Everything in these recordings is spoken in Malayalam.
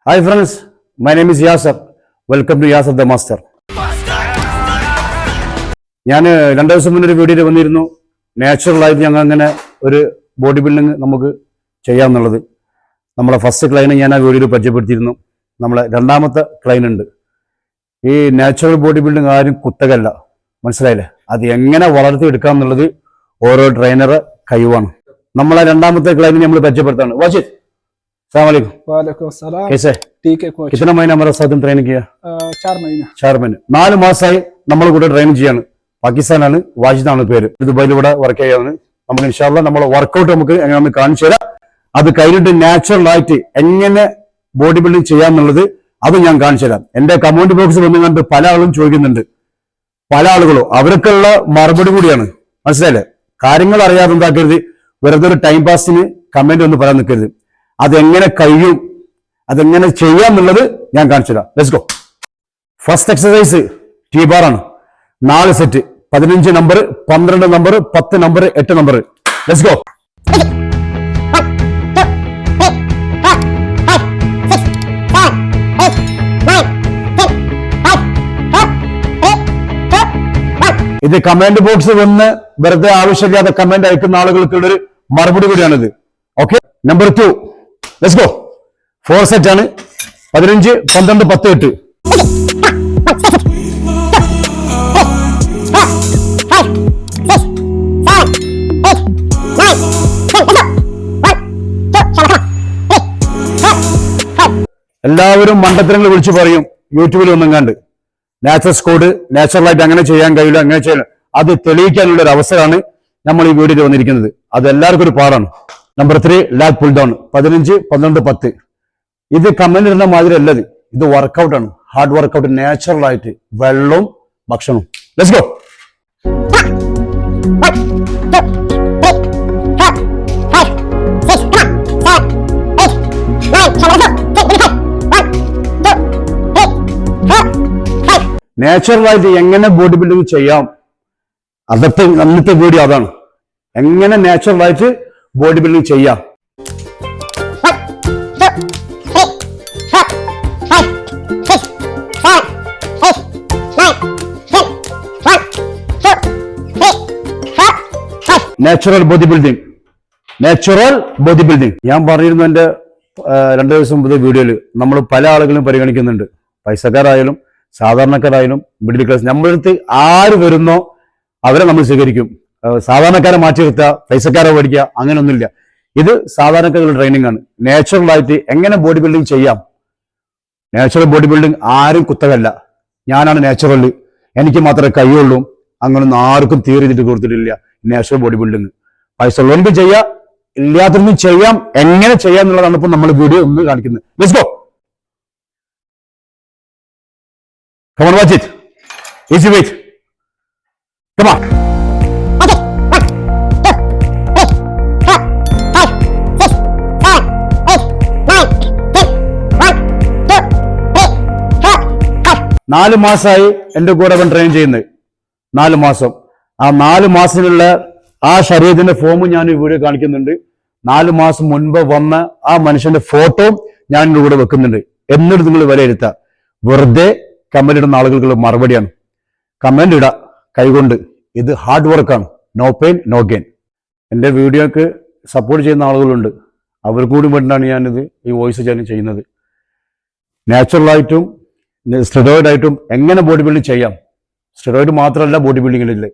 Hi friends, my name is Yasser. Welcome to Yasser the Master. ഞാൻ 2 ദിവസം മുന്നേ ഒരു വീഡിയോയിൽ വന്നിരുന്നു. നാച്ചുറലായിട്ട് ഞങ്ങൾ അങ്ങനെ ഒരു ബോഡി ബിൽഡിംഗ് നമുക്ക് ചെയ്യാമെന്നുള്ളത്. നമ്മളെ ഫസ്റ്റ് ക്ലൈനെ ഞാൻ ആ വീഡിയോയിൽ പരിചയപ്പെടുത്തിയിരുന്നു. നമ്മളെ രണ്ടാമത്തെ ക്ലൈൻ ഉണ്ട്. ഈ നാച്ചുറൽ ബോഡി ബിൽഡിംഗ് ആരും കുത്തകല്ല, മനസ്സിലായില്ലേ? അത് എങ്ങനെ വളർത്തിയെടുക്കാം എന്നുള്ളത് ഓരോ ട്രെയിനറെ കഴിവാണ്. നമ്മളെ രണ്ടാമത്തെ ക്ലൈനെ നമ്മൾ പരിചയപ്പെടുത്താണ്. വാജിദ്, अस्सलाम वालेकुम। वालेकुम अस्सलाम। कैसे? ठीक है कोच। कितना महीना हमारे साथ ट्रेनिंग किया? 4 महीने। 4 महीने। 4 മാസമായി നമ്മൾ കൂടെ ട്രെയിൻ ചെയ്യാണ്. പാകിസ്ഥാനാണ്, വാജിദാണ് പേര്. ദുബായിൽ ഇവിടെ വർക്ക് ചെയ്യാണ്. നമുക്ക് ഇൻഷാല്ലാ നമ്മളെ വർക്കൗട്ട് നമുക്ക് എങ്ങനെ കാണിച്ചു തരാം. അത് കഴിഞ്ഞിട്ട് നാച്ചുറൽ ആയിട്ട് എങ്ങനെ ബോഡി ബിൽഡിംഗ് ചെയ്യാന്നുള്ളത് അത് ഞാൻ കാണിച്ചു തരാം. എന്റെ കമന്റ് ബോക്സിൽ വന്ന് കണ്ട് പല ആളും ചോദിക്കുന്നുണ്ട്. പല ആളുകളും അവർക്കുള്ള മറുപടി കൂടിയാണ്, മനസ്സിലായില്ലേ? കാര്യങ്ങൾ അറിയാതെ എന്താക്കരുത്, വെറുതെ ഒരു ടൈം പാസിന് കമന്റ് ഒന്നും പറയാൻ നിൽക്കരുത്. അതെങ്ങനെ കഴിയും, അതെങ്ങനെ ചെയ്യാന്നുള്ളത് ഞാൻ കാണിച്ചു തരാം. Let's go. First exercise T bar ആണ്. 4 set, 15 number, 12 number, 10 number, 8 number. Let's go. ഇത് കമന്റ് ബോക്സ് വന്ന് വെറുതെ ആവശ്യമില്ലാതെ കമന്റ് അയക്കുന്ന ആളുകൾക്കുള്ള ഒരു മറുപടി കൂടിയാണിത്. Okay, number 2. Let's go. 4 set ആണ്. 15, 12, 10, 8. എല്ലാവരും മണ്ടത്തരങ്ങൾ വിളിച്ചു പറയും യൂട്യൂബിൽ ഒന്നും കണ്ട്. നാച്ചുറൽ സ്കോഡ് നാച്ചുറലായിട്ട് അങ്ങനെ ചെയ്യാൻ കഴിയില്ല, അങ്ങനെ ചെയ്യാൻ, അത് തെളിയിക്കാനുള്ള ഒരു അവസരമാണ് നമ്മൾ ഈ വീഡിയോയിൽ വന്നിരിക്കുന്നത്. അത് എല്ലാവർക്കും ഒരു പാടാണ്. Number 3 lag pull down. 15, 12, 10. ഇത് കമന്റ് ഇടുന്ന മാതിരി അല്ലത്, ഇത് വർക്കൗട്ടാണ്. ഹാർഡ് വർക്കൗട്ട്, നാച്ചുറൽ ആയിട്ട് വെള്ളവും ഭക്ഷണവും. Let's go. നാച്ചുറലായിട്ട് എങ്ങനെ ബോഡി ബിൽഡിംഗ് ചെയ്യാം, അന്നത്തെ വീഡിയോ അതാണ്. എങ്ങനെ നാച്ചുറലായിട്ട് ബോഡി ബിൽഡിംഗ് ചെയ്യാം. Natural body building, natural body building. ഞാൻ പറഞ്ഞിരുന്നു എന്റെ 2 ദിവസം മുമ്പത്തെ വീഡിയോയിൽ. നമ്മൾ പല ആളുകളും പരിഗണിക്കുന്നുണ്ട്, പൈസക്കാരായാലും സാധാരണക്കാരായാലും മിഡിൽ ക്ലാസ്. നമ്മളടുത്ത് ആര് വരുന്നോ അവരെ നമ്മൾ സ്വീകരിക്കും. സാധാരണക്കാരെ മാറ്റി നിർത്തുക, പൈസക്കാരെ പഠിക്കുക, അങ്ങനെയൊന്നുമില്ല. ഇത് സാധാരണക്കാരുടെ ട്രെയിനിങ് ആണ്. നാച്ചുറലായിട്ട് എങ്ങനെ ബോഡി ബിൽഡിംഗ് ചെയ്യാം. നാച്ചുറൽ ബോഡി ബിൽഡിംഗ് ആരും കുത്തകല്ല. ഞാനാണ് നാച്ചുറൽ, എനിക്ക് മാത്രമേ കഴിയുള്ളൂ, അങ്ങനൊന്നും ആർക്കും തീർന്നിട്ട് കൊടുത്തിട്ടില്ല. നാച്ചുറൽ ബോഡി ബിൽഡിംഗ് പൈസ ഉള്ളവർക്ക് ചെയ്യാം, ഇല്ലാത്തതൊന്നും ചെയ്യാം. എങ്ങനെ ചെയ്യാം എന്നുള്ളതാണ് ഇപ്പൊ നമ്മൾ വീഡിയോ ഒന്ന് കാണിക്കുന്നത്. Let's go. Come on, watch it. Easy weight. Come on. നാല് മാസമായി എന്റെ കൂടെ അവൻ ട്രെയിൻ ചെയ്യുന്നത്. 4 മാസം. ആ 4 മാസത്തിലുള്ള ആ ശരീരത്തിന്റെ ഫോമും ഞാൻ ഈ വീഡിയോ കാണിക്കുന്നുണ്ട്. 4 മാസം മുൻപ് വന്ന ആ മനുഷ്യന്റെ ഫോട്ടോയും ഞാൻ ഇതിന്റെ കൂടെ വെക്കുന്നുണ്ട്. എന്നിട്ട് നിങ്ങൾ വിലയിരുത്താം. വെറുതെ കമന്റ് ഇടുന്ന ആളുകൾക്കുള്ള മറുപടിയാണ്. കമന്റ് ഇടാ കൈകൊണ്ട്. ഇത് ഹാർഡ് വർക്കാണ്. No pain no gain. എൻ്റെ വീഡിയോക്ക് സപ്പോർട്ട് ചെയ്യുന്ന ആളുകളുണ്ട്, അവർക്ക് കൂടി വേണ്ടിയാണ് ഞാനിത് ഈ വോയിസ് ചാനൽ ചെയ്യുന്നത്. നാച്ചുറലായിട്ടും സ്റ്റെറോയിഡായിട്ടും എങ്ങനെ ബോഡി ബിൽഡിംഗ് ചെയ്യാം. സ്റ്റെറോയിഡ് മാത്രമല്ല ബോഡി ബിൽഡിങ്ങിലില്ല,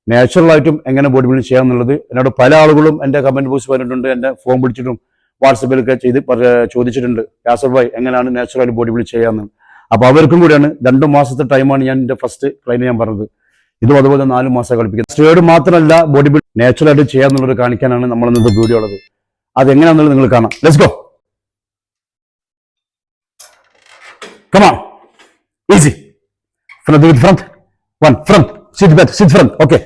നാച്ചുറലായിട്ടും എങ്ങനെ ബോഡി ബിൽഡിംഗ് ചെയ്യാം എന്നുള്ളത് എന്നോട് പല ആളുകളും എൻ്റെ കമന്റ് ബോക്സ് പറഞ്ഞിട്ടുണ്ട്. എൻ്റെ ഫോൺ വിളിച്ചിട്ടും വാട്സപ്പിലൊക്കെ ചെയ്ത് ചോദിച്ചിട്ടുണ്ട്, യാസർ ഭായ് എങ്ങനെയാണ് നാച്ചുറലായിട്ട് ബോഡി ബിൽഡിംഗ് ചെയ്യാമെന്ന്. അപ്പൊ അവർക്കും കൂടിയാണ് 2 മാസത്തെ ടൈമാണ് ഞാൻ എന്റെ ഫസ്റ്റ് ക്ലൈന് ഞാൻ പറഞ്ഞത്. ഇതും അതുപോലെ 4 മാസം കളിപ്പിക്കുന്നത്. സ്റ്റെറോയിഡ് മാത്രമല്ല ബോഡി ബിൽഡ് നാച്ചുറലായിട്ട് ചെയ്യാന്നുള്ളത് കാണിക്കാനാണ് നമ്മൾ ഇന്നത്തെ വീഡിയോ ഉള്ളത്. അതെങ്ങനെയാണെന്നുള്ളത് നിങ്ങൾ കാണാം. Let's go. Come on. Easy. Front with front. 1 front. Sit back. Sit front. Okay.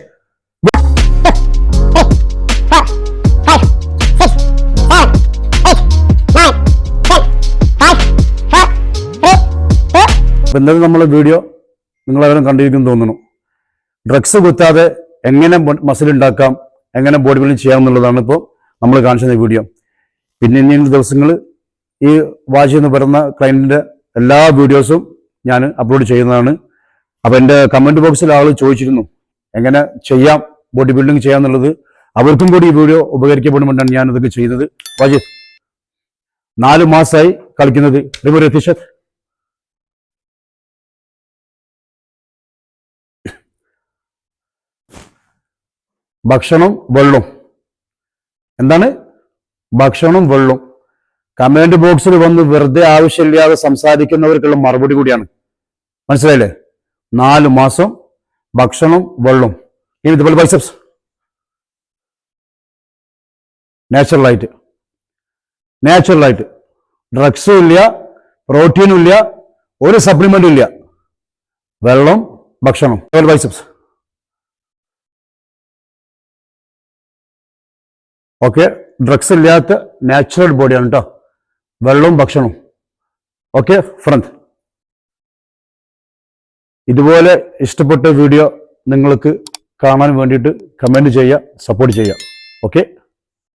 ഇന്നത്തെ നമ്മളെ വീഡിയോ നിങ്ങളെല്ലാവരും കണ്ടിരിക്കുന്നു തോന്നുന്നു. ഡ്രഗ്സ് കുത്താതെ എങ്ങനെ മസിൽ ഉണ്ടാക്കാം, എങ്ങനെ ബോഡി ബിൽഡിംഗ് ചെയ്യാം എന്നുള്ളതാണ് ഇപ്പോൾ നമ്മൾ കാണിച്ച വീഡിയോ. പിന്നെ ഇനിയുള്ള ദിവസങ്ങൾ ഈ വാജി എന്ന് പറയുന്ന ക്ലയന്റിന്റെ എല്ലാ വീഡിയോസും ഞാൻ അപ്ലോഡ് ചെയ്യുന്നതാണ്. അപ്പൊ എൻ്റെ കമന്റ് ബോക്സിൽ ആൾ ചോദിച്ചിരുന്നു എങ്ങനെ ചെയ്യാം, ബോഡി ബിൽഡിംഗ് ചെയ്യാന്നുള്ളത്. അവർക്കും കൂടി ഈ വീഡിയോ ഉപകരിക്കപ്പെടുമ്പോഴാണ് ഞാൻ ഇതൊക്കെ ചെയ്യുന്നത്. വാജിദ് 4 മാസമായി കളിക്കുന്നത്. രതീഷത്ത് ഭക്ഷണം വെള്ളം എന്താണ്? ഭക്ഷണം വെള്ളം. കമന്റ് ബോക്സിൽ വന്ന് വെറുതെ ആവശ്യമില്ലാതെ സംസാരിക്കുന്നവർക്കുള്ള മറുപടി കൂടിയാണ്. മനസ്സിലായില്ലേ? 4 മാസം ഭക്ഷണം വെള്ളം. ഇനി ഇതുപോലെ ബൈസെപ്സ് നാച്ചുറലായിട്ട് ഡ്രഗ്സും ഇല്ല, പ്രോട്ടീനും ഇല്ല, ഒരു സപ്ലിമെന്റും ഇല്ല. വെള്ളം, ഭക്ഷണം. Biceps okay. ഡ്രഗ്സ് ഇല്ലാത്ത നാച്ചുറൽ ബോഡിയാണ് കേട്ടോ. വെള്ളവും ഭക്ഷണവും. ഓക്കെ ഫ്രണ്ട്, ഇതുപോലെ ഇഷ്ടപ്പെട്ട വീഡിയോ നിങ്ങൾക്ക് കാണാൻ വേണ്ടിയിട്ട് കമന്റ് ചെയ്യുക, സപ്പോർട്ട് ചെയ്യുക. ഓക്കെ.